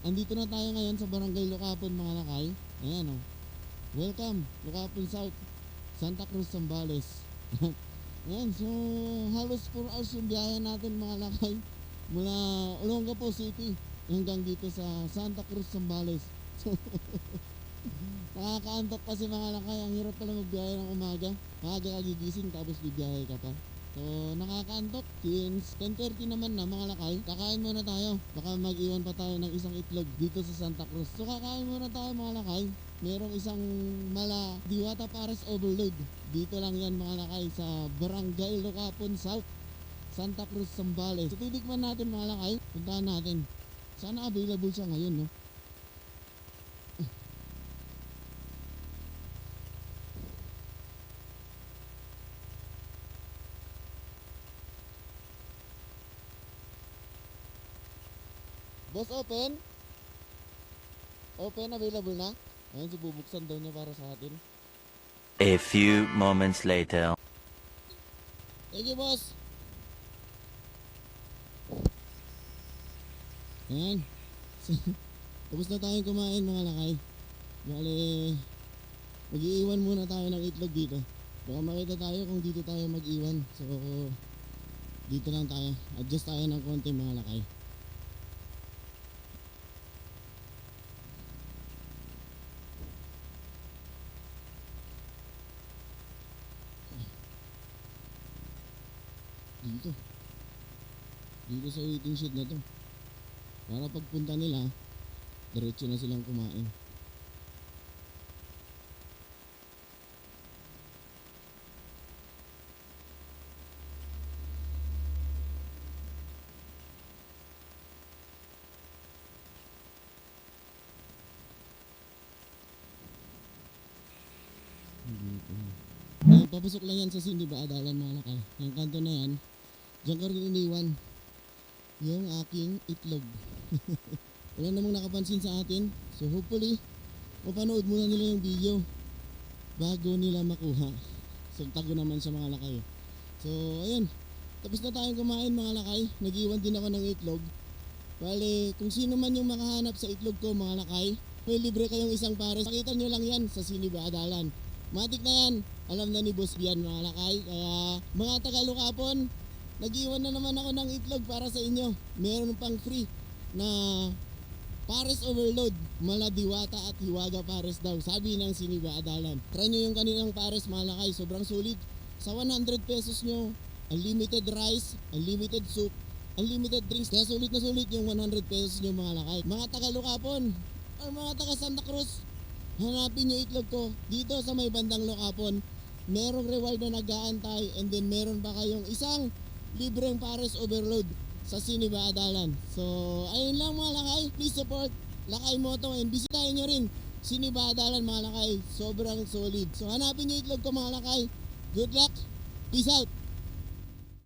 andito na tayo ngayon sa Barangay Lucapon mga lakay. Ayan o. Welcome, Lucapon South, Santa Cruz, Zambales. Ayan, so halos 4 hours yung biyahe natin mga lakay. Mula Olongapo City hanggang dito sa Santa Cruz, Zambales. So, nakakaantok kasi mga lakay. Ang hirap pala magbiyahe ng umaga. Maaga ka gigising tapos bibiyahe ka pa. So nakakaantok. Since 10:30 naman na mga lakay, kakain muna tayo. Baka mag-iwan pa tayo ng isang itlog dito sa Santa Cruz. So kakain muna tayo mga lakay. Merong isang mala Diwata Pares Overload. Dito lang yan mga lakay sa Barangay Lucapon South, Santa Cruz, Zambales. So titikman natin mga lakay. Puntahan natin. Sana available siya ngayon, no? Boss, open? Open, available na? Ayun, so bubuksan daw niya para sa atin. A few moments later. Thank you, boss. Ayan. Tapos na tayong kumain mga lakay. Bale, mag-iiwan muna tayo ng itlog dito. Baka makita tayo kung dito tayo mag-iwan. So, dito lang tayo. Adjust tayo ng konti mga lakay. Dito sa waiting shed na to, para pagpunta nila diretso na silang kumain. Papasok lang yan sa Siniba Adalan mga lakay. Yung kanto na yan, diyan ko rin iniwan yung aking itlog. Wala namang nakapansin sa atin. So hopefully mapanood muna nila yung video bago nila makuha. So tago naman sa mga lakay. So ayun, tapos na tayong kumain mga lakay. Nag-iwan din ako ng itlog. Bale, kung sino man yung makahanap sa itlog ko mga lakay, may libre kayong isang pares. Pakita nyo lang yan sa Siniba Adalan. Matik na yan. Alam na ni Boss Bian mga lakay. Kaya mga taga Lucapon, nag-iwan na naman ako ng itlog para sa inyo. Meron pang free na Pares Overload, mala Diwata at Hiwaga Pares daw, sabi ng Siniba Adalan. Try nyo yung kanilang pares mga lakay, sobrang sulit. Sa 100 pesos nyo, unlimited rice, unlimited soup, unlimited drinks. Kaya sulit na sulit yung 100 pesos nyo mga lakay. Mga taga Lucapon or mga taga Santa Cruz, hanapin nyo itlog ko dito sa may bandang Lucapon. Merong reward na nag-aantay, and then meron pa kayong isang libreng Pares Overload sa Siniba Adalan. So ayun lang mga lakay, please support Lakay Moto and bisitahin nyo rin Siniba Adalan mga lakay. Sobrang solid. So hanapin nyo itlog ko mga lakay. Good luck, peace out.